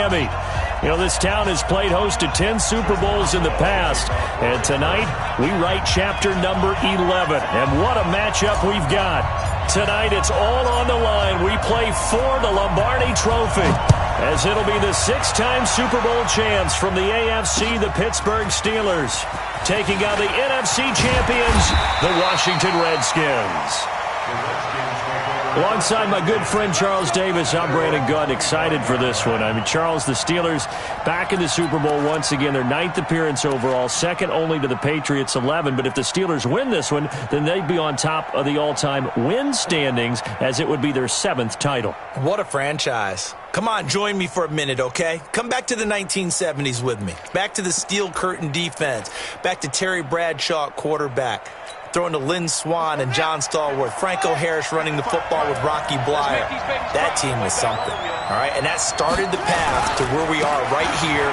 Miami. You know, this town has played host to 10 Super Bowls in the past, and tonight we write chapter number 11. And what a matchup we've got. Tonight it's all on the line. We play for the Lombardi Trophy, as it'll be the 6-time Super Bowl champs from the AFC, the Pittsburgh Steelers, taking on the NFC champions, the Washington Redskins. Alongside my good friend Charles Davis, I'm Brandon Gunn, excited for this one. I mean, Charles, the Steelers back in the Super Bowl once again. Their 9th appearance overall, second only to the Patriots' 11. But if the Steelers win this one, then they'd be on top of the all-time win standings, as it would be their 7th title. What a franchise. Come on, join me for a minute, okay? Come back to the 1970s with me. Back to the steel curtain defense. Back to Terry Bradshaw at quarterback. Throwing to Lynn Swann and John Stallworth. Franco Harris running the football with Rocky Blyer. That team was something, all right? And that started the path to where we are right here,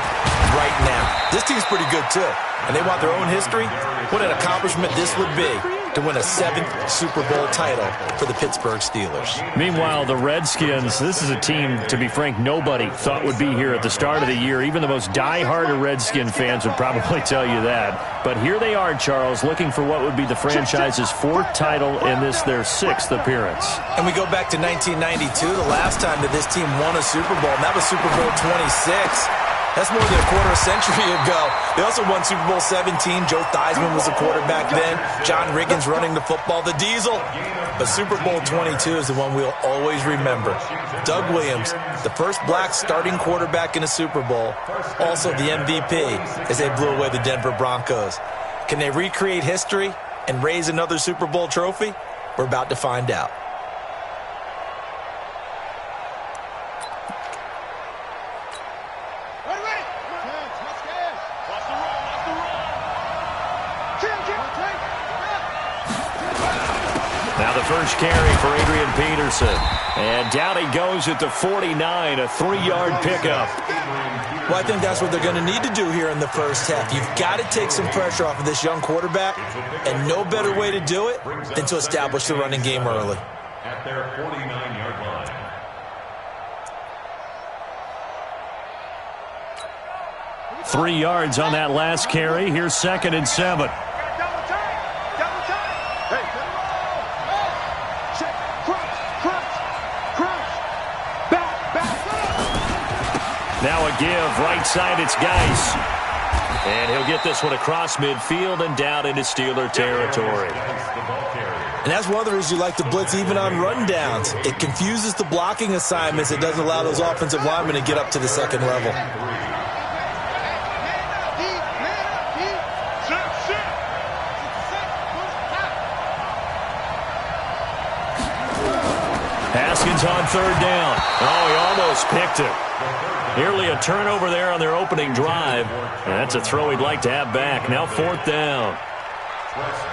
right now. This team's pretty good, too. And they want their own history. What an accomplishment this would be to win a 7th Super Bowl title for the Pittsburgh Steelers. Meanwhile, the Redskins, this is a team, to be frank, nobody thought would be here at the start of the year. Even the most die-hard of Redskin fans would probably tell you that. But here they are, Charles, looking for what would be the franchise's 4th title in this, their 6th appearance. And we go back to 1992, the last time that this team won a Super Bowl, and that was Super Bowl 26. That's more than a quarter century ago. They also won Super Bowl 17. Joe Theismann was the quarterback then. John Riggins running the football, the Diesel. But Super Bowl 22 is the one we'll always remember. Doug Williams, the first black starting quarterback in a Super Bowl, also the MVP as they blew away the Denver Broncos. Can they recreate history and raise another Super Bowl trophy? We're about to find out. Now the first carry for Adrian Peterson. And down he goes at the 49, a 3-yard pickup. Well, I think that's what they're going to need to do here in the first half. You've got to take some pressure off of this young quarterback, and no better way to do it than to establish the running game early. At their 49-yard line. Three yards on that last carry. Here's 2nd and 7. Now a give, right side, it's Geis. And he'll get this one across midfield and down into Steeler territory. And that's one of the reasons you like to blitz even on rundowns. It confuses the blocking assignments. It doesn't allow those offensive linemen to get up to the second level. Haskins on 3rd down. Oh, he almost picked it. Nearly a turnover there on their opening drive. And that's a throw he'd like to have back. Now 4th down.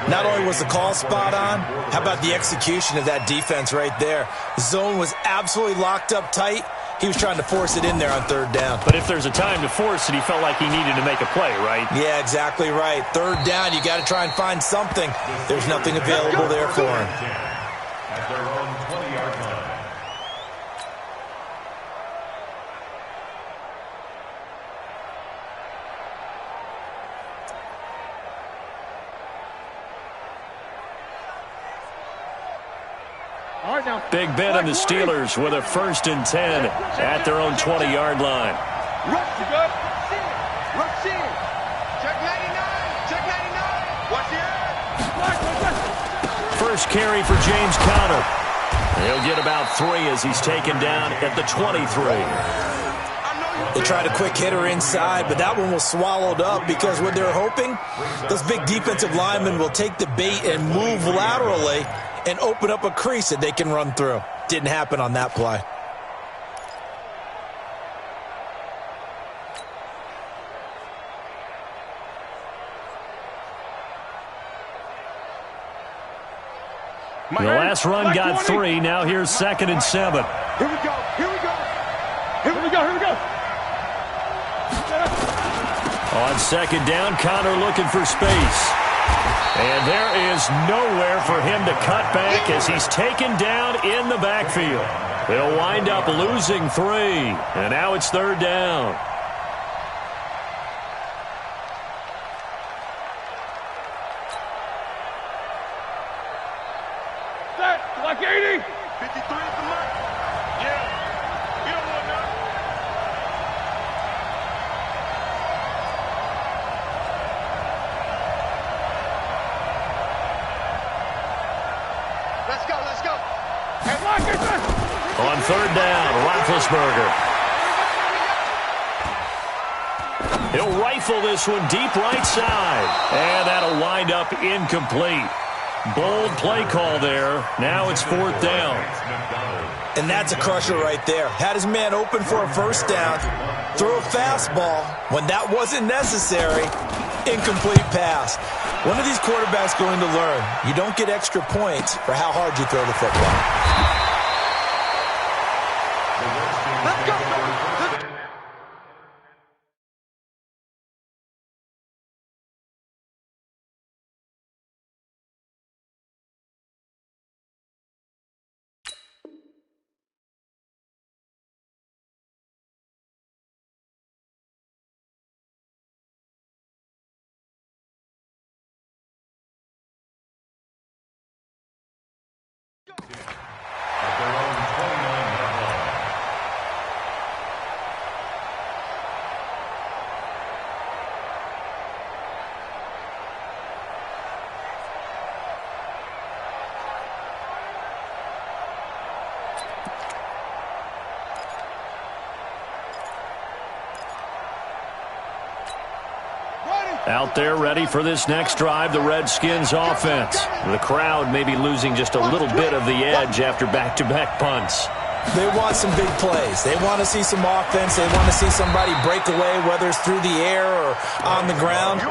Not only was the call spot on, how about the execution of that defense right there? The zone was absolutely locked up tight. He was trying to force it in there on 3rd down. But if there's a time to force it, he felt like he needed to make a play, right? Yeah, exactly right. 3rd down, you got to try and find something. There's nothing available there for him. At their own 20-yard line. Big Ben and the Steelers with a 1st and 10 at their own 20-yard line. First carry for James Conner. He'll get about 3 as he's taken down at the 23. They tried a quick hitter inside, but that one was swallowed up because what they're hoping, those big defensive linemen will take the bait and move laterally and open up a crease that they can run through. Didn't happen on that play. The last run got 3. Now here's 2nd and 7. Here we go. Here we go. Here we go. Here we go. On 2nd down, Conner looking for space. And there is nowhere for him to cut back as he's taken down in the backfield. They'll wind up losing 3. And now it's 3rd down. Set. Like 80. 53 is the mark. Yeah. You don't want none. Let's go, let's go. And lock it. On 3rd down, Roethlisberger. He'll rifle this one deep right side. And that'll wind up incomplete. Bold play call there. Now it's 4th down. And that's a crusher right there. Had his man open for a 1st down. Throw a fastball when that wasn't necessary. Incomplete pass. One of these quarterbacks going to learn. You don't get extra points for how hard you throw the football. Let's go, baby. At their own 29-yard line. Out there ready for this next drive, the Redskins offense. The crowd may be losing just a little bit of the edge after back-to-back punts. They want some big plays. They want to see some offense. They want to see somebody break away, whether it's through the air or on the ground.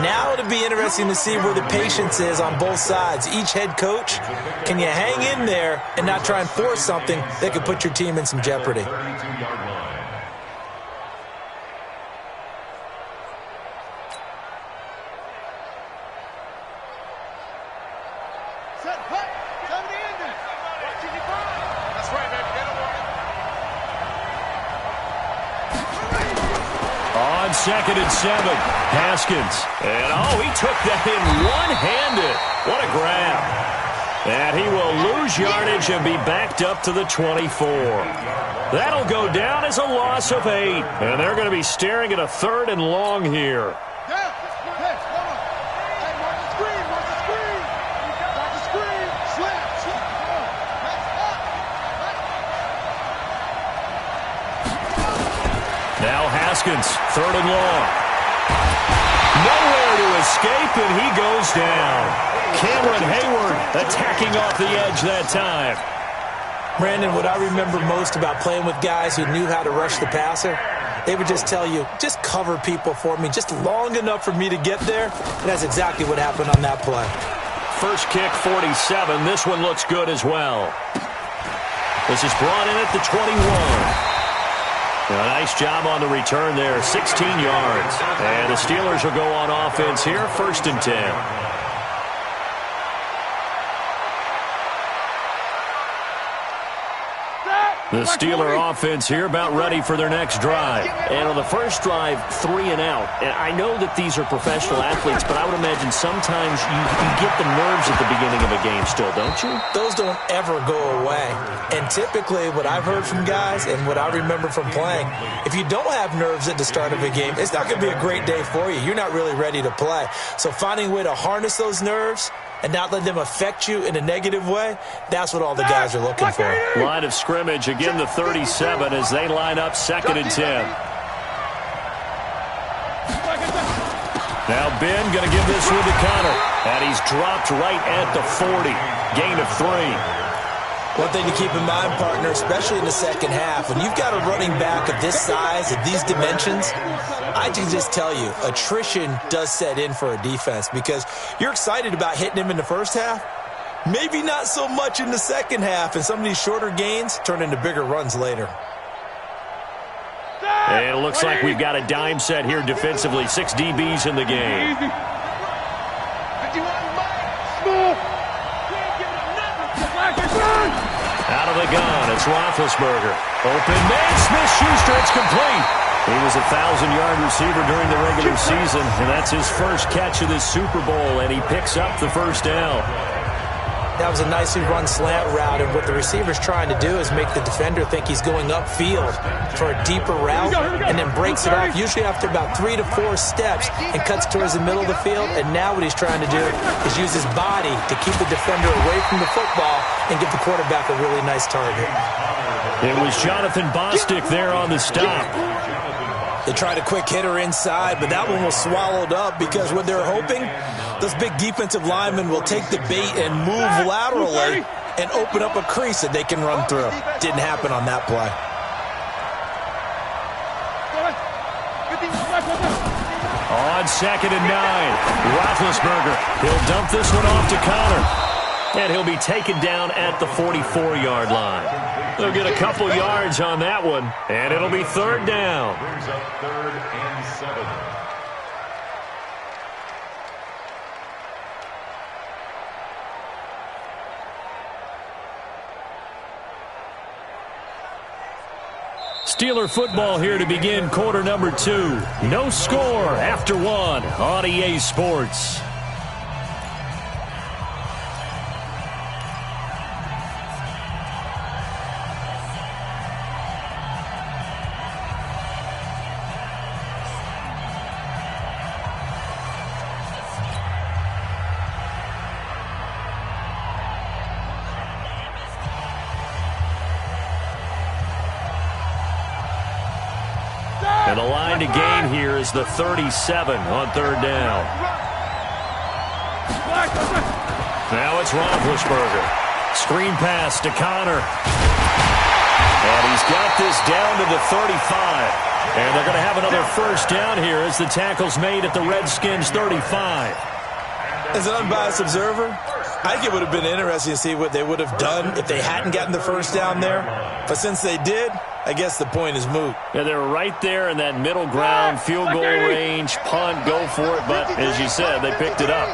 Now it'll be interesting to see where the patience is on both sides. Each head coach, can you hang in there and not try and force something that could put your team in some jeopardy? 32-yard line. Set, hut. 70 in there. That's right, baby. Get it on. On 2nd and 7, Haskins. And, he took that in one-handed. What a grab. And he will lose yardage and be backed up to the 24. That'll go down as a loss of 8. And they're going to be staring at a 3rd and long here. Yeah. Hey, hold on. Hey, mark the screen. Mark the screen. Mark the screen. Slap. Slap. Come on. That's up. Now Haskins, 3rd and long. Nowhere to escape, and he goes down. Cameron Hayward attacking off the edge that time. Brandon, what I remember most about playing with guys who knew how to rush the passer, they would just tell you, just cover people for me, just long enough for me to get there. And that's exactly what happened on that play. First kick, 47. This one looks good as well. This is brought in at the 21. A nice job on the return there, 16 yards. And the Steelers will go on offense here, 1st and 10. The Steeler offense here about ready for their next drive. And on the first drive, 3 and out. And I know that these are professional athletes, but I would imagine sometimes you get the nerves at the beginning of a game still, don't you? Those don't ever go away. And typically what I've heard from guys and what I remember from playing, if you don't have nerves at the start of a game, it's not going to be a great day for you. You're not really ready to play. So finding a way to harness those nerves and not let them affect you in a negative way, that's what all the guys are looking for. Line of scrimmage, again the 37 as they line up 2nd and 10. Now Ben going to give this one to Connor. And he's dropped right at the 40. Gain of 3. One thing to keep in mind, partner, especially in the second half, when you've got a running back of this size, of these dimensions, I can just tell you, attrition does set in for a defense because you're excited about hitting him in the first half, maybe not so much in the second half, and some of these shorter gains turn into bigger runs later. And it looks like we've got a dime set here defensively, 6 DBs in the game. 51 Mike. Smooth. Can't give it nothing. Out of the gun, it's Roethlisberger. Open man, Smith-Schuster, it's complete. He was a 1,000-yard receiver during the regular season, and that's his first catch of this Super Bowl, and he picks up the first down. That was a nicely run slant route, and what the receiver's trying to do is make the defender think he's going upfield for a deeper route, and then breaks it off, usually after about 3 to 4 steps, and cuts towards the middle of the field. And now what he's trying to do is use his body to keep the defender away from the football and give the quarterback a really nice target. It was Jonathan Bostic there on the stop. They tried a quick hitter inside, but that one was swallowed up because what they're hoping, those big defensive linemen will take the bait and move laterally and open up a crease that they can run through. Didn't happen on that play. On 2nd and 9, Roethlisberger. He'll dump this one off to Connor. And he'll be taken down at the 44-yard line. They'll get a couple yards on that one, and it'll be 3rd down. Brings up 3rd and 7. Steeler football here to begin quarter number 2. No score after 1 on EA Sports. And the line to gain here is the 37 on 3rd down. Now it's Roethlisberger. Screen pass to Connor. And he's got this down to the 35. And they're going to have another first down here as the tackle's made at the Redskins 35. As an unbiased observer, I think it would have been interesting to see what they would have done if they hadn't gotten the first down there. But since they did, I guess the point is moot. Yeah, they were right there in that middle ground, field goal range, punt, go for it. But as you said, they picked it up.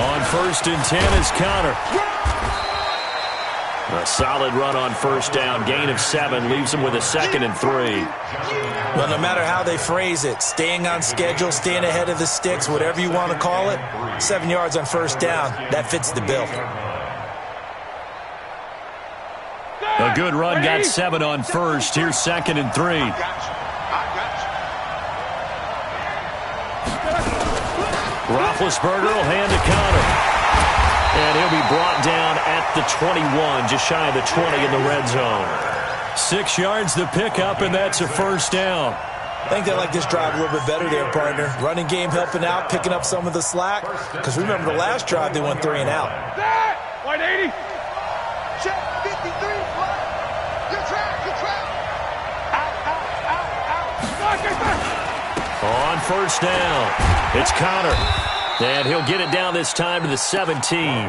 On 1st and 10 is Connor. A solid run on first down. Gain of 7 leaves them with a 2nd and 3. Well, no matter how they phrase it, staying on schedule, staying ahead of the sticks, whatever you want to call it, 7 yards on first down, that fits the bill. A good run, got 7 on first. Here's 2nd and 3. Roethlisberger will hand to Connor. And he'll be brought down at the 21, just shy of the 20 in the red zone. 6 yards the pickup, and that's a first down. I think they like this drive a little bit better there, partner. Running game helping out, picking up some of the slack. Because remember the last drive, they went 3 and out. White 80. Check 53. Your track. Out. On first down, it's Connor. And he'll get it down this time to the 17.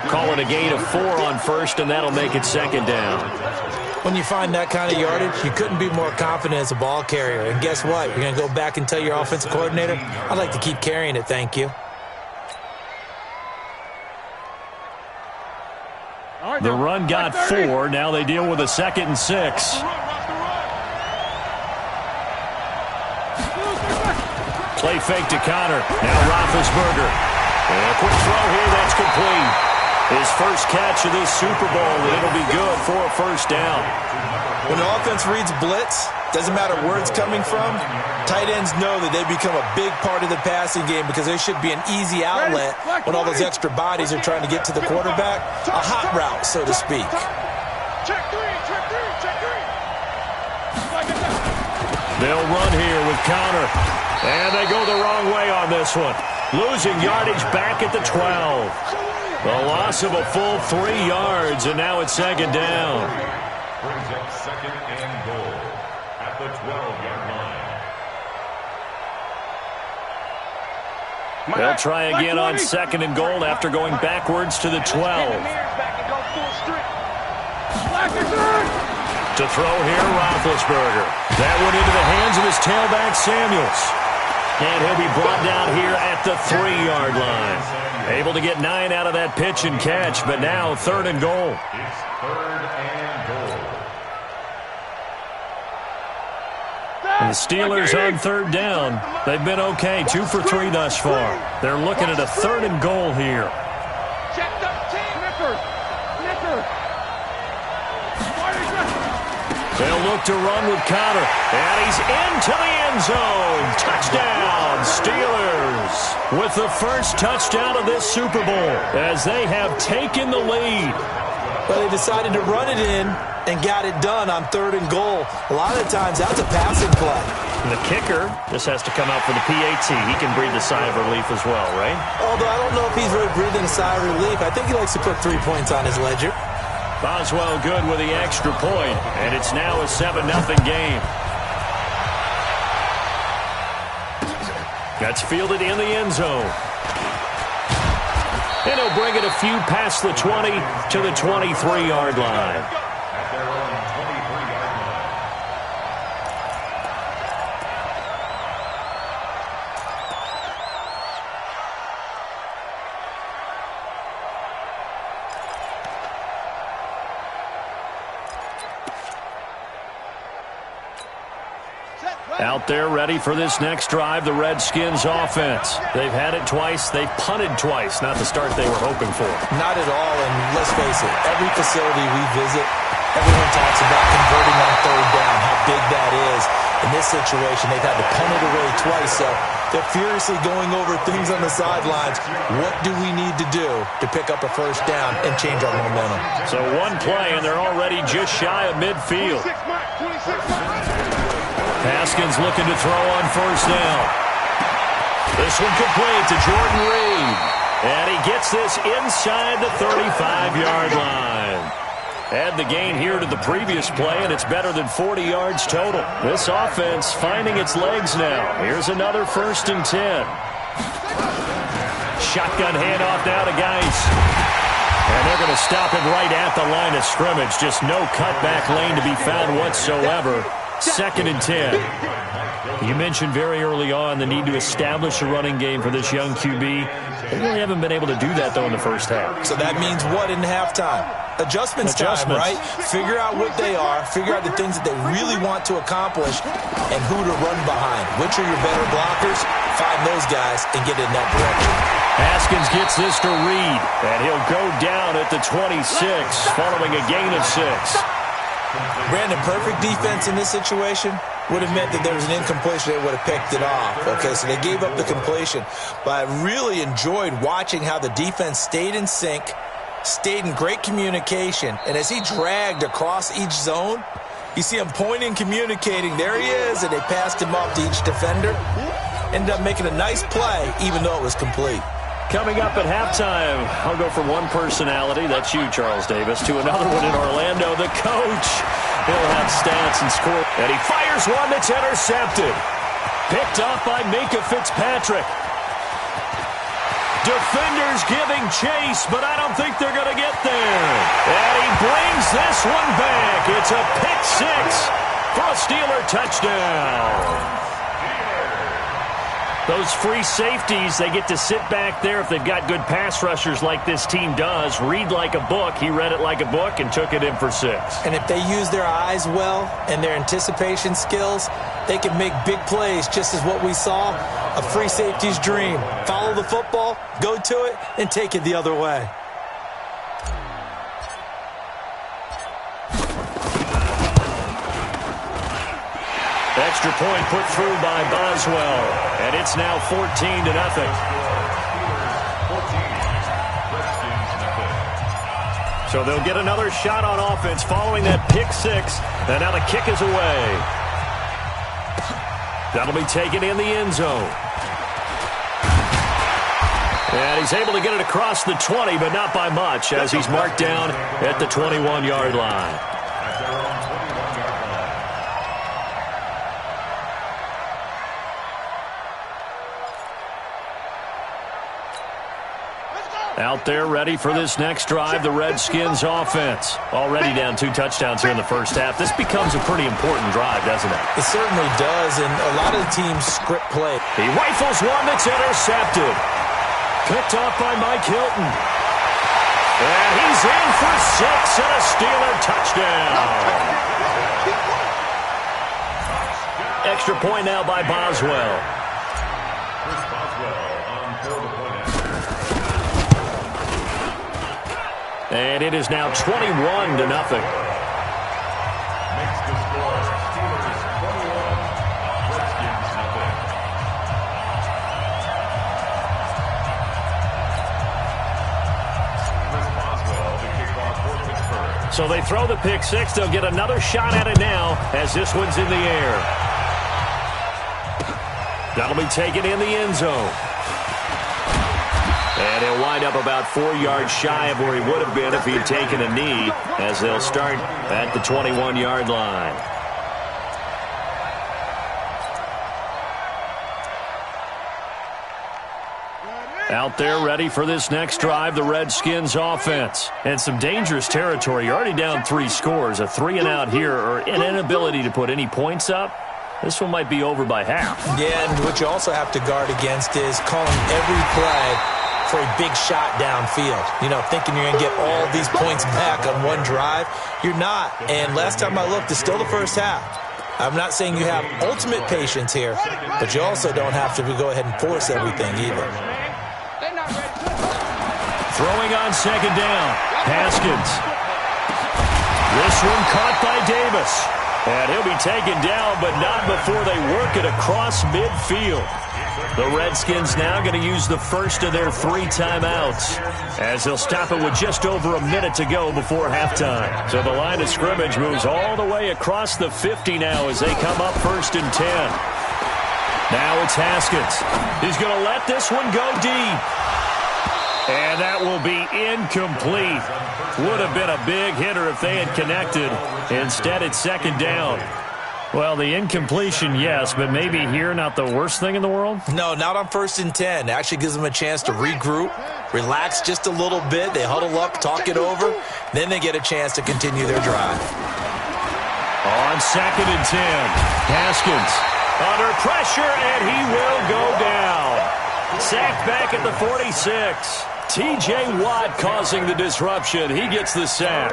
Call it a gain of 4 on first, and that'll make it 2nd down. When you find that kind of yardage, you couldn't be more confident as a ball carrier. And guess what? You're going to go back and tell your offensive coordinator, I'd like to keep carrying it, thank you. The run got 4. Now they deal with a 2nd and 6. Play fake to Connor. Now Roethlisberger. And a quick throw here. That's complete. His first catch of this Super Bowl, and it'll be good for a first down. When the offense reads blitz, doesn't matter where it's coming from, tight ends know that they become a big part of the passing game because there should be an easy outlet when all those extra bodies are trying to get to the quarterback. A hot route, so to speak. Check 3. They'll run here with Connor. And they go the wrong way on this one. Losing yardage back at the 12. The loss of a full 3 yards, and now it's 2nd down. Brings up 2nd and goal at the 12-yard line. They'll try again on 2nd and goal after going backwards to the 12. To throw here, Roethlisberger. That one into the hands of his tailback, Samuels. And he'll be brought down here at the 3-yard line. Able to get 9 out of that pitch and catch, but now 3rd and goal. It's 3rd and goal. And the Steelers on 3rd down. They've been okay, 2 for 3 thus far. They're looking at a 3rd and goal here. Check 13. Nicker. They'll look to run with Connor. And he's into the end zone. Touchdown, Steelers. With the first touchdown of this Super Bowl as they have taken the lead. But they decided to run it in and got it done on 3rd and goal. A lot of the times, that's a passing play. And the kicker just has to come out for the PAT. He can breathe a sigh of relief as well, right? Although I don't know if he's really breathing a sigh of relief. I think he likes to put 3 points on his ledger. Boswell good with the extra point, and it's now a 7-0 game. That's fielded in the end zone. And he'll bring it a few past the 20 to the 23-yard line. At their own 23-yard line. Out there ready for this next drive, the Redskins offense. They've had it twice. They've punted twice. Not the start they were hoping for. Not at all, and let's face it, every facility we visit, everyone talks about converting on 3rd down, how big that is. In this situation, they've had to punt it away twice, so they're furiously going over things on the sidelines. What do we need to do to pick up a 1st down and change our momentum? So one play, and they're already just shy of midfield. 26 Haskins looking to throw on 1st down. This one complete to Jordan Reed. And he gets this inside the 35-yard line. Add the gain here to the previous play, and it's better than 40 yards total. This offense finding its legs now. Here's another 1st and 10. Shotgun handoff now to Geis. And they're going to stop him right at the line of scrimmage. Just no cutback lane to be found whatsoever. 2nd and 10. You mentioned very early on the need to establish a running game for this young QB. They really haven't been able to do that, though, in the first half. So that means what in halftime? Adjustments time, right? Figure out what they are, figure out the things that they really want to accomplish, and who to run behind. Which are your better blockers? Find those guys and get in that direction. Haskins gets this to Reed, and he'll go down at the 26, following a gain of 6. Brandon, perfect defense in this situation would have meant that there was an incompletion. They would have picked it off. Okay, so they gave up the completion. But I really enjoyed watching how the defense stayed in sync, stayed in great communication. And as he dragged across each zone, you see him pointing, communicating. There he is, and they passed him off to each defender. Ended up making a nice play, even though it was complete. Coming up at halftime, I'll go from one personality, that's you, Charles Davis, to another one in Orlando, the coach. He'll have stats and score. And he fires one that's intercepted. Picked off by Minka Fitzpatrick. Defenders giving chase, but I don't think they're going to get there. And he brings this one back. It's a pick 6 for a Steeler touchdown. Those free safeties, they get to sit back there if they've got good pass rushers like this team does. Read like a book. He read it like a book and took it in for 6. And if they use their eyes well and their anticipation skills, they can make big plays, just as what we saw, a free safety's dream. Follow the football, go to it, and take it the other way. Extra point put through by Boswell, and it's now 14-0. So they'll get another shot on offense following that pick 6, and now the kick is away. That'll be taken in the end zone. And he's able to get it across the 20, but not by much, as he's marked down at the 21-yard line. Out there ready for this next drive, the Redskins offense. Already down 2 touchdowns here in the first half. This becomes a pretty important drive, doesn't it? It certainly does, and a lot of the teams script play. He rifles one that's intercepted. Picked off by Mike Hilton. And he's in for 6 and a Steeler touchdown. Extra point now by Boswell. Chris Boswell on for the point. And it is now 21-0. Makes the score Steelers 21, Redskins nothing. Chris Boswell, the kickoff for Pittsburgh. So they throw the pick 6. They'll get another shot at it now as this one's in the air. That'll be taken in the end zone. And he'll wind up about 4 yards shy of where he would have been if he had taken a knee, as they'll start at the 21-yard line. Out there ready for this next drive, the Redskins offense. And some dangerous territory. You're already down 3 scores. A 3 and out here, or an inability to put any points up. This one might be over by half. Yeah, and what you also have to guard against is calling every play for a big shot downfield. You know, thinking you're going to get all these points back on one drive. You're not. And last time I looked, it's still the first half. I'm not saying you have ultimate patience here, but you also don't have to go ahead and force everything either. Throwing on second down, Haskins. This one caught by Davis. And he'll be taken down, but not before they work it across midfield. The Redskins now going to use the first of their 3 timeouts, as they'll stop it with just over a minute to go before halftime. So the line of scrimmage moves all the way across the 50 now as they come up 1st and 10. Now it's Haskins. He's going to let this one go deep. And that will be incomplete. Would have been a big hitter if they had connected. Instead, it's 2nd down. Well, the incompletion, yes, but maybe here not the worst thing in the world? No, not on 1st and 10. It actually gives them a chance to regroup, relax just a little bit. They huddle up, talk it over. Then they get a chance to continue their drive. On 2nd and 10, Haskins under pressure, and he will go down. Sacked back at the 46. T.J. Watt causing the disruption. He gets the sack.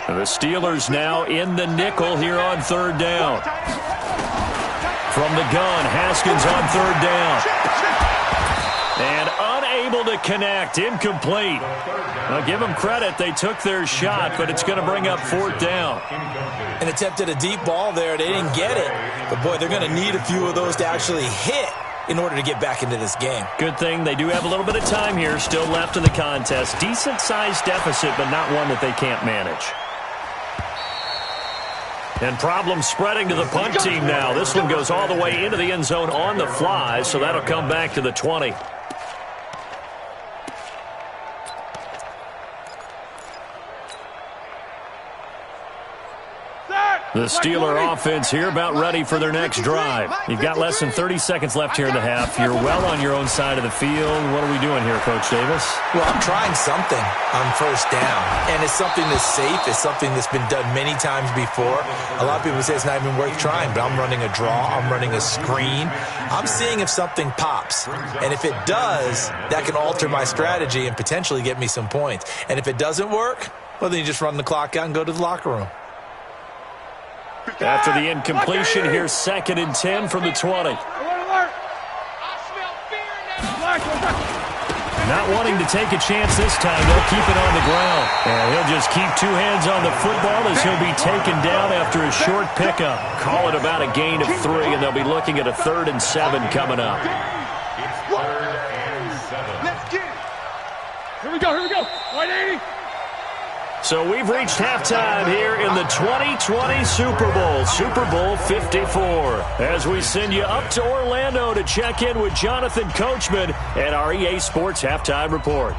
The Steelers now in the nickel here on 3rd down. From the gun, Haskins on 3rd down. And unable to connect, incomplete. Now give them credit, they took their shot, but it's going to bring up 4th down. And attempted a deep ball there, they didn't get it. But boy, they're going to need a few of those to actually hit in order to get back into this game. Good thing they do have a little bit of time here still left in the contest. Decent-sized deficit, but not one that they can't manage. And problems spreading to the punt team now. This one goes all the way into the end zone on the fly, so that'll come back to the 20. The Steeler offense here about ready for their next drive. You've got less than 30 seconds left here in the half. You're well on your own side of the field. What are we doing here, Coach Davis? Well, I'm trying something on 1st down, and it's something that's safe. It's something that's been done many times before. A lot of people say it's not even worth trying, but I'm running a draw. I'm running a screen. I'm seeing if something pops, and if it does, that can alter my strategy and potentially get me some points. And if it doesn't work, well, then you just run the clock out and go to the locker room. After the incompletion, here's 2nd and 10 from the 20. Not wanting to take a chance this time, they'll keep it on the ground. And he'll just keep 2 hands on the football as he'll be taken down after a short pickup. Call it about a gain of 3, and they'll be looking at a 3rd and 7 coming up. It's 3rd and 7. Let's get it. Here we go, here we go. 180. So we've reached halftime here in the 2020 Super Bowl, Super Bowl 54. As we send you up to Orlando to check in with Jonathan Coachman at our EA Sports Halftime Report.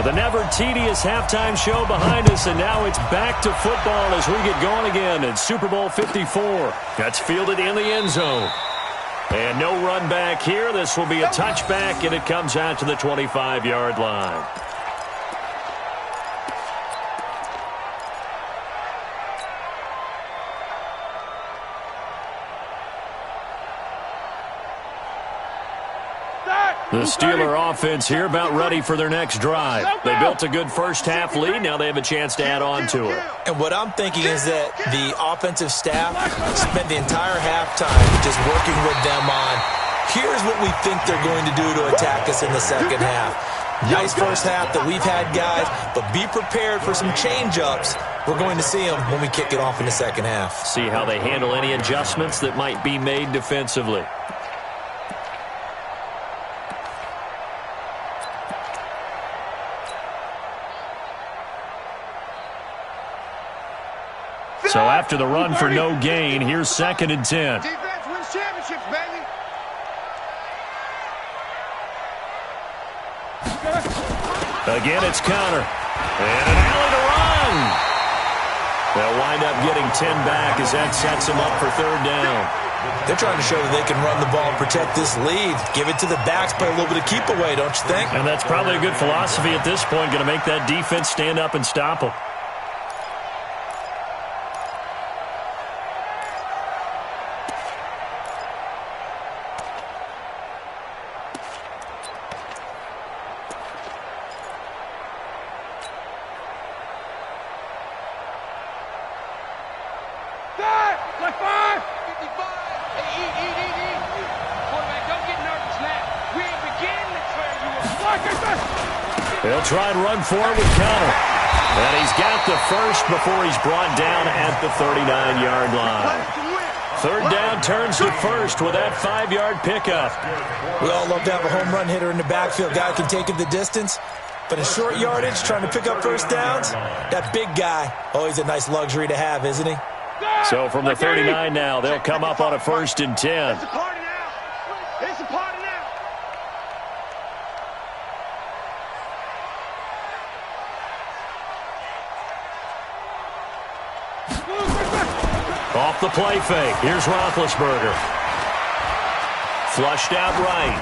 The never tedious halftime show behind us, and now it's back to football as we get going again in Super Bowl 54. That's fielded in the end zone. And no run back here. This will be a touchback, and it comes out to the 25-yard line. The Steeler offense here about ready for their next drive. They built a good first-half lead. Now they have a chance to add on to it. And what I'm thinking is that the offensive staff spent the entire halftime just working with them on, here's what we think they're going to do to attack us in the second half. Nice first half that we've had, guys, but be prepared for some change-ups. We're going to see them when we kick it off in the second half. See how they handle any adjustments that might be made defensively. So after the run for no gain, here's 2nd and 10. Defense wins championships, baby. Again, it's Connor. And an alley to run. They'll wind up getting 10 back as that sets them up for 3rd down. They're trying to show that they can run the ball and protect this lead. Give it to the backs, play a little bit of keep away, don't you think? And that's probably a good philosophy at this point, going to make that defense stand up and stop them. They'll try and run for it with Connor. And he's got the first before he's brought down at the 39-yard line. 3rd down turns to 1st with that 5-yard pickup. We all love to have a home run hitter in the backfield. Guy can take it the distance. But in short yardage, trying to pick up first downs, that big guy, always a nice luxury to have, isn't he? So from the 39 now, they'll come up on a 1st and 10. It's a party now. It's a party now. Off the play fake. Here's Roethlisberger. Flushed out right.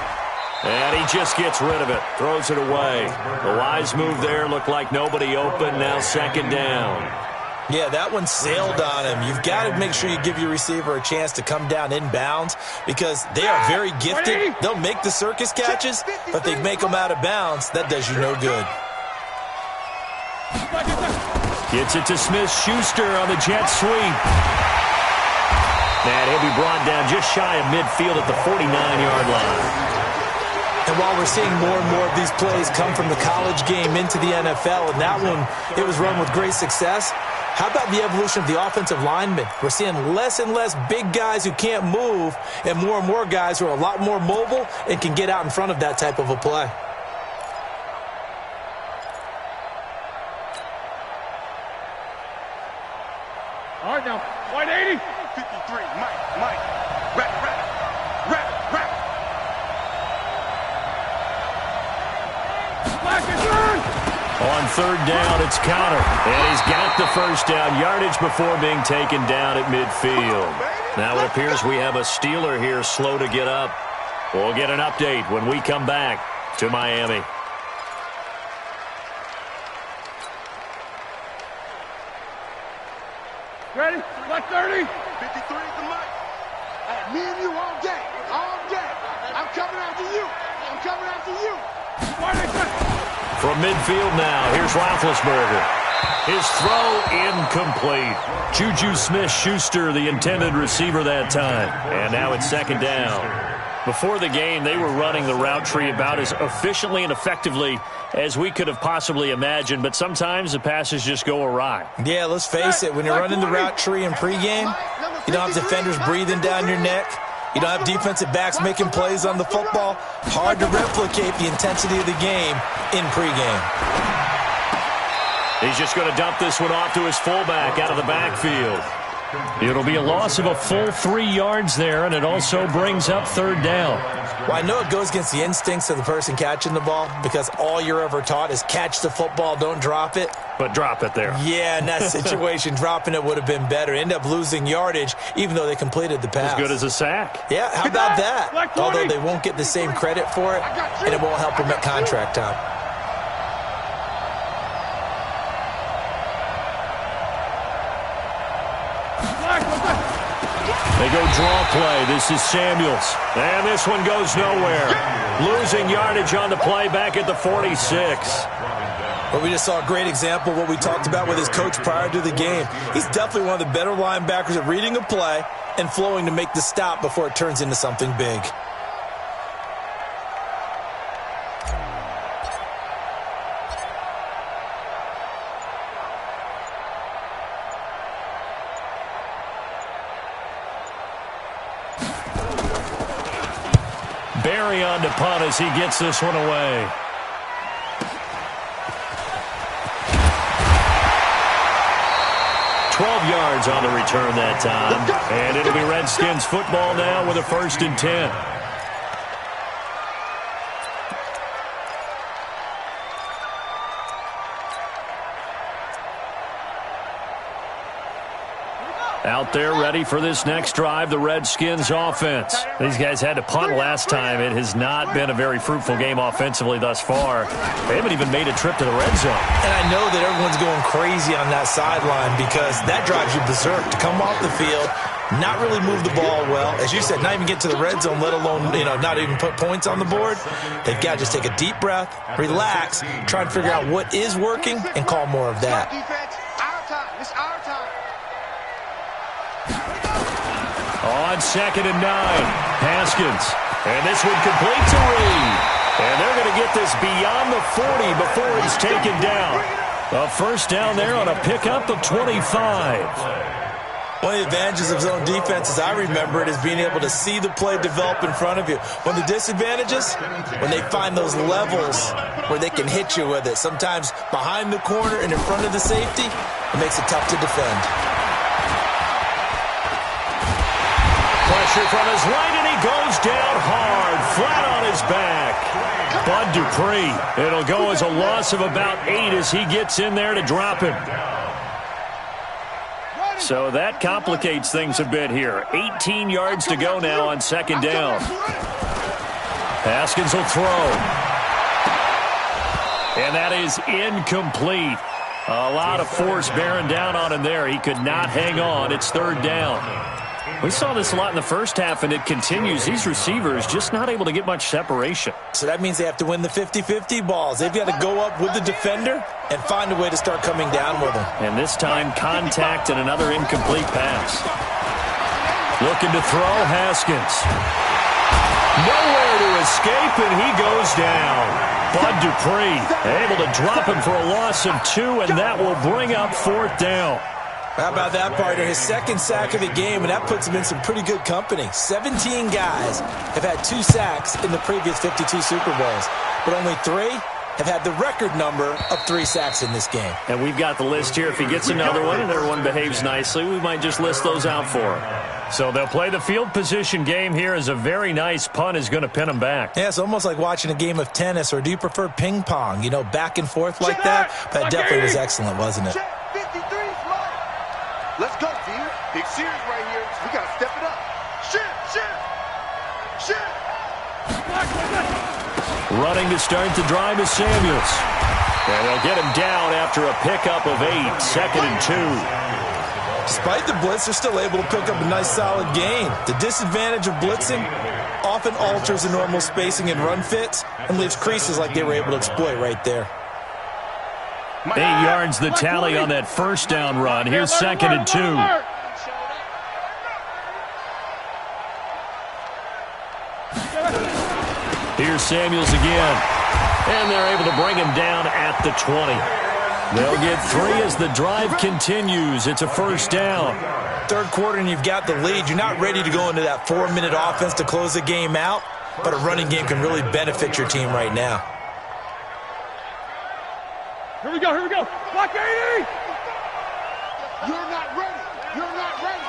And he just gets rid of it. Throws it away. The wise move there. Looked like nobody open. Now 2nd down. Yeah, that one sailed on him. You've got to make sure you give your receiver a chance to come down inbounds because they are very gifted. They'll make the circus catches, but they make them out of bounds. That does you no good. Gets it to Smith-Schuster on the jet sweep. And he'll be brought down just shy of midfield at the 49-yard line. And while we're seeing more and more of these plays come from the college game into the NFL, and that one, it was run with great success, how about the evolution of the offensive linemen? We're seeing less and less big guys who can't move and more guys who are a lot more mobile and can get out in front of that type of a play. All right, now, white 80. 53, Mike. Rap. On 3rd down, it's Connor. And he's got the first down yardage before being taken down at midfield. Now it appears we have a Steeler here slow to get up. We'll get an update when we come back to Miami. Ready? Black 30. 53 to Mike. Hey, me and you all day. I'm coming after you. From midfield now, here's Roethlisberger. His throw incomplete. Juju Smith-Schuster, the intended receiver that time. And now it's 2nd down. Before the game, they were running the route tree about as efficiently and effectively as we could have possibly imagined, but sometimes the passes just go awry. Yeah, let's face it. When you're running the route tree in pregame, you don't have defenders breathing down your neck. You don't have defensive backs making plays on the football. Hard to replicate the intensity of the game in pregame. He's just going to dump this one off to his fullback out of the backfield. It'll be a loss of a full 3 yards there, and it also brings up third down. Well, I know it goes against the instincts of the person catching the ball because all you're ever taught is catch the football, don't drop it. But drop it there. Yeah, in that situation, dropping it would have been better. End up losing yardage, even though they completed the pass. As good as a sack. Yeah, how about that? Although they won't get the same credit for it, and it won't help them at contract time. They go draw play. This is Samuels. And this one goes nowhere. Losing yardage on the play back at the 46. Well, we just saw a great example of what we talked about with his coach prior to the game. He's definitely one of the better linebackers at reading a play and flowing to make the stop before it turns into something big. Barry on to punt as he gets this one away. Yards on the return that time. And it'll be Redskins football now with a 1st and 10. Out there ready for this next drive, the Redskins offense. These guys had to punt last time. It has not been a very fruitful game offensively thus far. They haven't even made a trip to the red zone. And I know that everyone's going crazy on that sideline because that drives you berserk to come off the field, not really move the ball well. As you said, not even get to the red zone, let alone, not even put points on the board. They've got to just take a deep breath, relax, try and figure out what is working, and call more of that. It's our time. On 2nd and 9, Haskins. And this one complete to Reed. And they're going to get this beyond the 40 before he's taken down. A 1st down there on a pickup of 25. One of the advantages of zone defense, as I remember it, is being able to see the play develop in front of you. One of the disadvantages, when they find those levels where they can hit you with it, sometimes behind the corner and in front of the safety, it makes it tough to defend. Pressure from his right, and he goes down hard, flat on his back. Bud Dupree. It'll go as a loss of about 8 as he gets in there to drop him. So that complicates things a bit here. 18 yards to go now on 2nd down. Haskins will throw. And that is incomplete. A lot of force bearing down on him there. He could not hang on. It's 3rd down. We saw this a lot in the first half, and it continues. These receivers just not able to get much separation. So that means they have to win the 50-50 balls. They've got to go up with the defender and find a way to start coming down with them. And this time, contact and another incomplete pass. Looking to throw, Haskins. Nowhere to escape, and he goes down. Bud Dupree able to drop him for a loss of 2, and that will bring up 4th down. How about that, partner? His 2nd sack of the game, and that puts him in some pretty good company. 17 guys have had 2 sacks in the previous 52 Super Bowls, but only 3 have had the record number of 3 sacks in this game. And we've got the list here. If he gets another one and everyone behaves nicely, we might just list those out for him. So they'll play the field position game here as a very nice punt is going to pin him back. Yeah, it's almost like watching a game of tennis, or do you prefer ping pong? Back and forth like that? That definitely was excellent, wasn't it? Let's go, D. Big series right here. We got to step it up. Shit. Running to start the drive is Samuels. And they'll get him down after a pickup of 8, 2nd and 2. Despite the blitz, they're still able to pick up a nice, solid gain. The disadvantage of blitzing often alters the normal spacing and run fits and leaves creases like they were able to exploit right there. 8 yards the tally on that 1st down run. Here's 2nd and 2. Here's Samuels again. And they're able to bring him down at the 20. They'll get 3 as the drive continues. It's a 1st down. 3rd quarter and you've got the lead. You're not ready to go into that 4-minute offense to close the game out, but a running game can really benefit your team right now. Here we go. Block 80! You're not ready. You're not ready.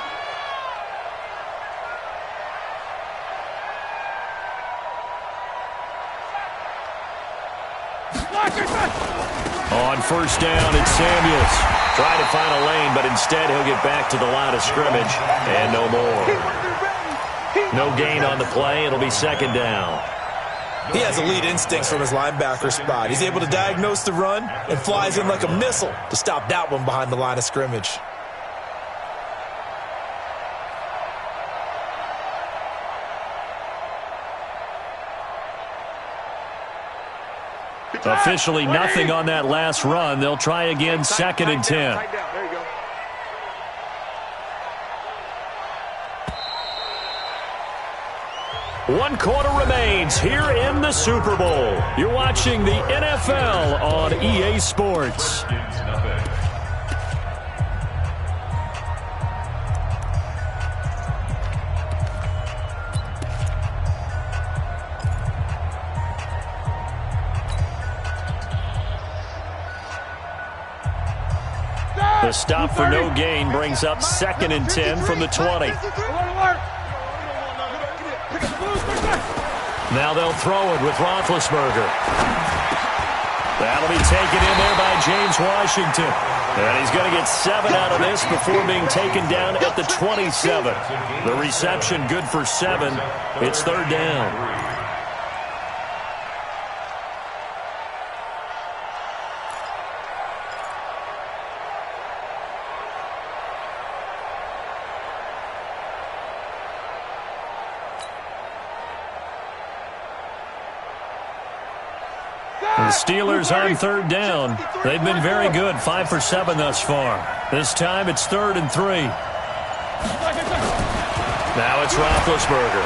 On first down, it's Samuels. Trying to find a lane, but instead he'll get back to the line of scrimmage, and no more. No gain on the play. It'll be second down. He has elite instincts from his linebacker spot. He's able to diagnose the run and flies in like a missile to stop that one behind the line of scrimmage. Officially nothing on that last run. They'll try again, second and 10. There you go. One quarter remains here in the Super Bowl. You're watching the NFL on EA Sports. Redskins nothing. The stop for no gain brings up second and 10 from the 20. Now they'll throw it with Roethlisberger. That'll be taken in there by James Washington. And he's going to get 7 out of this before being taken down at the 27. The reception good for 7. It's third down. The Steelers on third down. They've been very good, 5 for 7 thus far. This time it's 3rd and 3. Now it's Roethlisberger.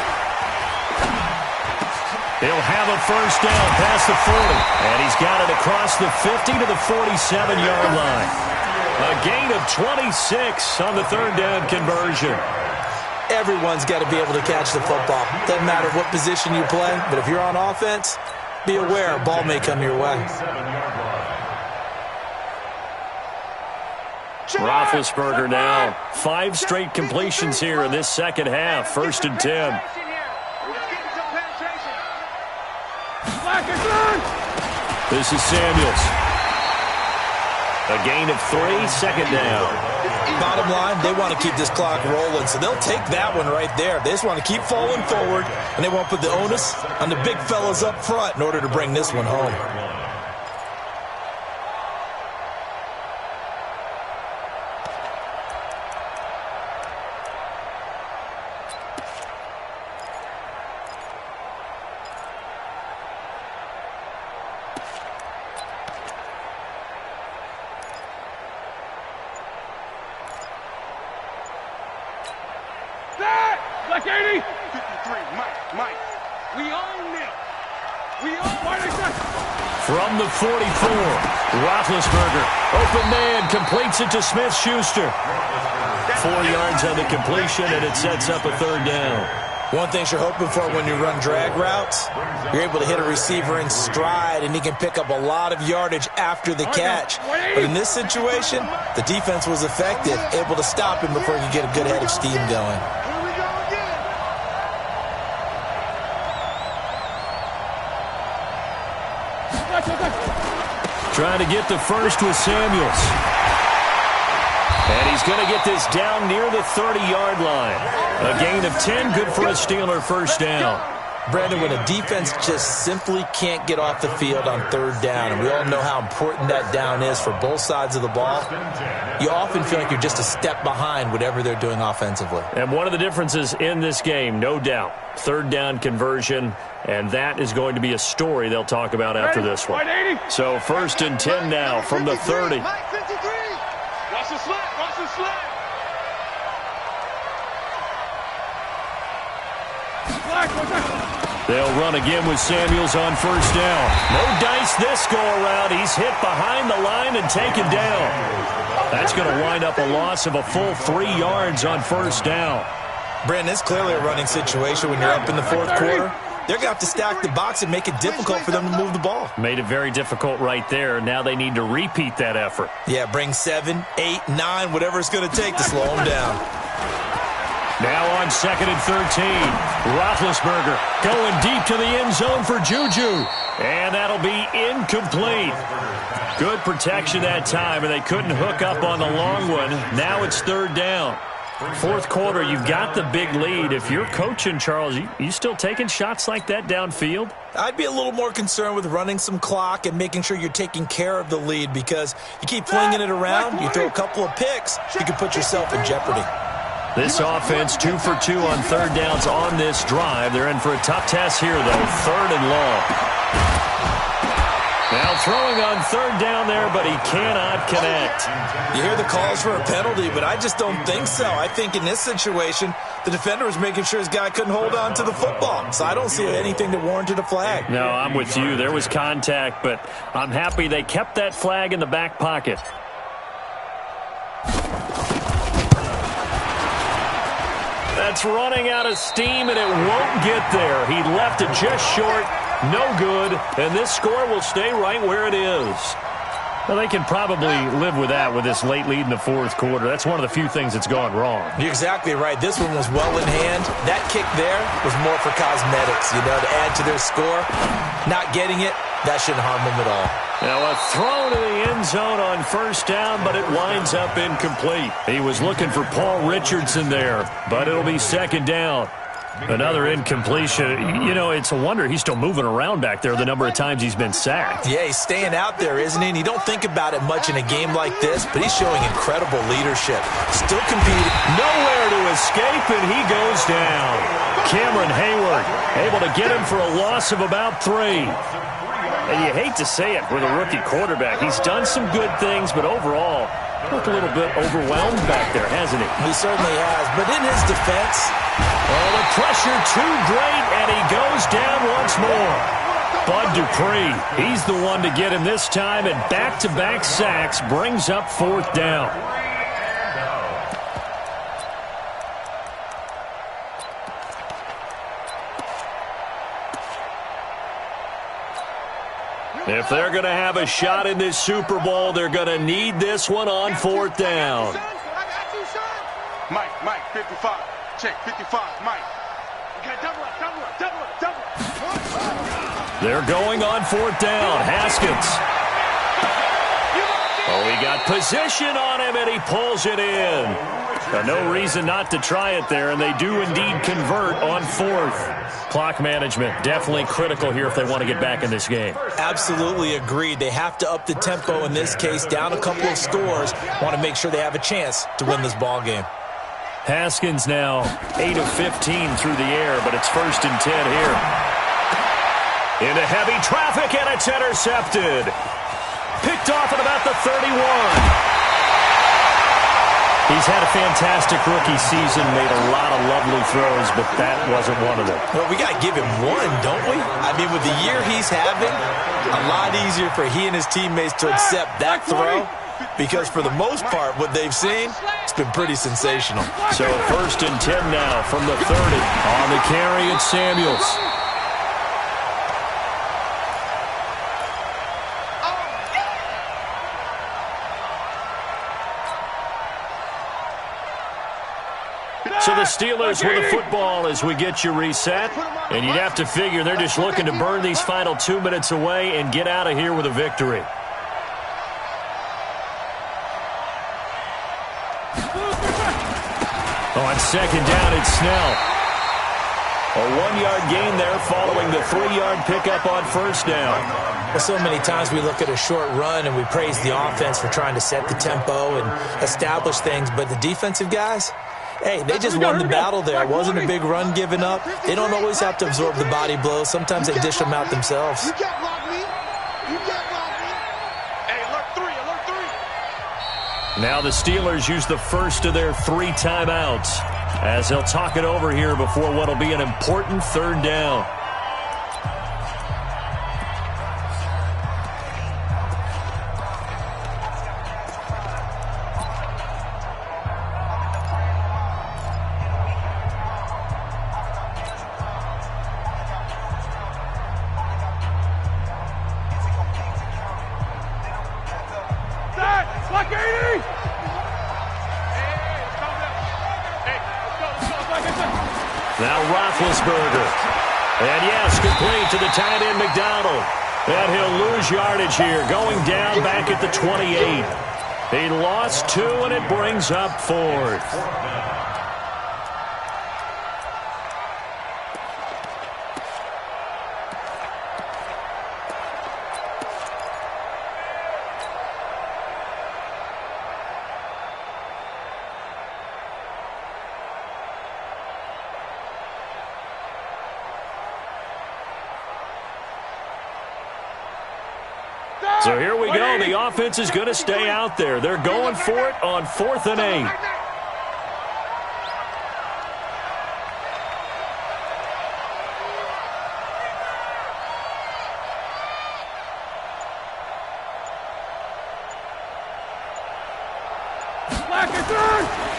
He'll have a first down past the 40. And he's got it across the 50 to the 47-yard line. A gain of 26 on the third down conversion. Everyone's got to be able to catch the football. Doesn't matter what position you play, but if you're on offense, be aware a ball may come your way. Roethlisberger now. 5 straight completions here in this second half. 1st and 10. This is Samuels. A gain of 3, second down. Bottom line, they want to keep this clock rolling, so they'll take that one right there. They just want to keep falling forward, and they won't put the onus on the big fellas up front in order to bring this one home. Black 80. 53, Mike. We own them. We own From the 44, Roethlisberger, open man, completes it to Smith-Schuster. 4 yards on the completion, and it sets up a third down. One thing you're hoping for when you run drag routes, you're able to hit a receiver in stride, and he can pick up a lot of yardage after the catch. But in this situation, the defense was effective, able to stop him before he could get a good head of steam going. Trying to get the first with Samuels. And he's going to get this down near the 30-yard line. A gain of 10, good for a Steeler first down. Brandon, when a defense just simply can't get off the field on third down, and we all know how important that down is for both sides of the ball, you often feel like you're just a step behind whatever they're doing offensively. And one of the differences in this game, no doubt, third down conversion, and that is going to be a story they'll talk about after this one. So 1st and 10 now from the 30. Watch the slap, watch the slap. They'll run again with Samuels on first down. No dice this go-around. He's hit behind the line and taken down. That's going to wind up a loss of a full 3 yards on first down. Brandon, it's clearly a running situation when you're up in the fourth quarter. they're going to have to stack the box and make it difficult for them to move the ball. Made it very difficult right there. Now they need to repeat that effort. Yeah, bring 7, 8, 9, whatever it's going to take to slow them down. Now on 2nd and 13, Roethlisberger going deep to the end zone for Juju. And that'll be incomplete. Good protection that time, and they couldn't hook up on the long one. Now it's 3rd down. 4th quarter, you've got the big lead. If you're coaching, Charles, you still taking shots like that downfield? I'd be a little more concerned with running some clock and making sure you're taking care of the lead, because you keep flinging it around, you throw a couple of picks, you can put yourself in jeopardy. This offense 2 for 2 on 3rd downs on this drive. They're in for a tough test here, though. 3rd and long. Now throwing on 3rd down there, but he cannot connect. You hear the calls for a penalty, but I just don't think so. I think in this situation, the defender was making sure his guy couldn't hold on to the football. So I don't see anything that warranted a flag. No, I'm with you. There was contact, but I'm happy they kept that flag in the back pocket. That's running out of steam, and it won't get there. He left it just short. No good, and this score will stay right where it is. Well, they can probably live with that with this late lead in the 4th quarter. That's one of the few things that's gone wrong. You're exactly right. This one was well in hand. That kick there was more for cosmetics, to add to their score. Not getting it, that shouldn't harm them at all. Now a throw to the end zone on 1st down, but it winds up incomplete. He was looking for Paul Richardson there, but it'll be 2nd down. Another incompletion. It's a wonder he's still moving around back there the number of times he's been sacked. Yeah, he's staying out there, isn't he? And you don't think about it much in a game like this, but he's showing incredible leadership. Still competing. Nowhere to escape, and he goes down. Cameron Hayward able to get him for a loss of about 3. And you hate to say it with a rookie quarterback. He's done some good things, but overall, looked a little bit overwhelmed back there, hasn't he? He certainly has. But in his defense, the pressure too great, and he goes down once more. Bud Dupree, he's the one to get him this time, and back-to-back sacks brings up 4th down. If they're going to have a shot in this Super Bowl, they're going to need this one on 4th down. Mike, 55. Check, 55, Mike. Okay, double up. They're going on 4th down. Haskins. Oh, he got position on him, and he pulls it in. No reason not to try it there, and they do indeed convert on 4th. Clock management, definitely critical here if they want to get back in this game. Absolutely agreed. They have to up the tempo in this case, down a couple of scores. Want to make sure they have a chance to win this ball game. Haskins now 8 of 15 through the air, but it's 1st and 10 here. Into heavy traffic, and it's intercepted. Picked off at about the 31. He's had a fantastic rookie season, made a lot of lovely throws, but that wasn't one of them. Well, we got to give him one, don't we? I mean, with the year he's having, a lot easier for he and his teammates to accept that throw, because for the most part, what they've seen, it's been pretty sensational. So 1st and 10 now from the 30. On the carry, it's Samuels. So the Steelers with the football as we get you reset. And you'd have to figure they're just looking to burn these final 2 minutes away and get out of here with a victory. On 2nd down, it's Snell. A 1-yard gain there following the 3-yard pickup on 1st down. Well, so many times we look at a short run and we praise the offense for trying to set the tempo and establish things, but the defensive guys, hey, they just won the battle there. It wasn't a big run given up. They don't always have to absorb the body blows. Sometimes they dish them out themselves. You can't block me. Hey, alert 3. Now the Steelers use the first of their 3 timeouts as they'll talk it over here before what will be an important 3rd down. Roethlisberger. And yes, complete to the tight end McDonald. And he'll lose yardage here, going down back at the 28. He lost 2, and it brings up 4th. So here we go. The offense is going to stay out there. They're going for it on 4th and 8.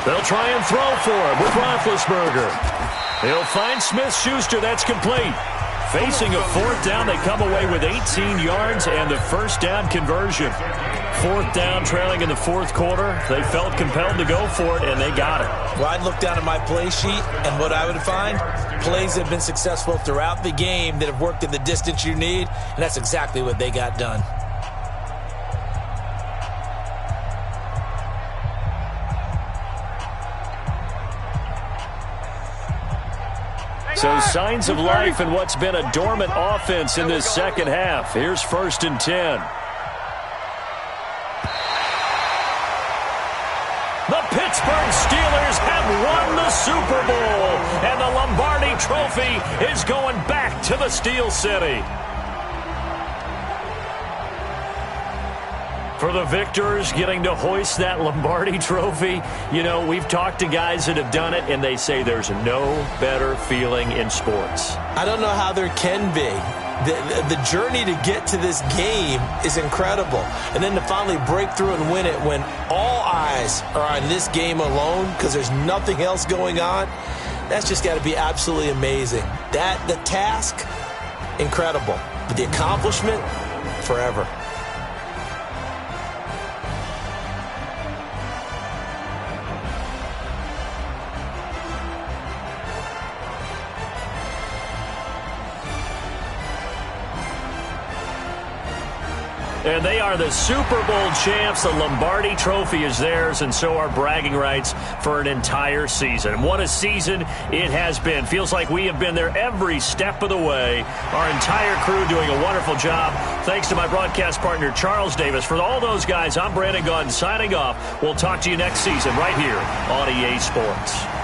They'll try and throw for him with Roethlisberger. He'll find Smith-Schuster. That's complete. Facing a 4th down, they come away with 18 yards and the first down conversion. 4th down, trailing in the 4th quarter. They felt compelled to go for it, and they got it. Well, I'd look down at my play sheet, and what I would find, plays that have been successful throughout the game that have worked in the distance you need, and that's exactly what they got done. So signs of life in what's been a dormant offense in this second half. Here's 1st and 10. The Pittsburgh Steelers have won the Super Bowl, and the Lombardi Trophy is going back to the Steel City. For the victors getting to hoist that Lombardi Trophy, you know, we've talked to guys that have done it, and they say there's no better feeling in sports. I don't know how there can be. The journey to get to this game is incredible. And then to finally break through and win it when all eyes are on this game alone because there's nothing else going on, that's just got to be absolutely amazing. The task, incredible. But the accomplishment, forever. And they are the Super Bowl champs. The Lombardi Trophy is theirs, and so are bragging rights for an entire season. What a season it has been. Feels like we have been there every step of the way. Our entire crew doing a wonderful job. Thanks to my broadcast partner, Charles Davis. For all those guys, I'm Brandon Gaudin signing off. We'll talk to you next season right here on EA Sports.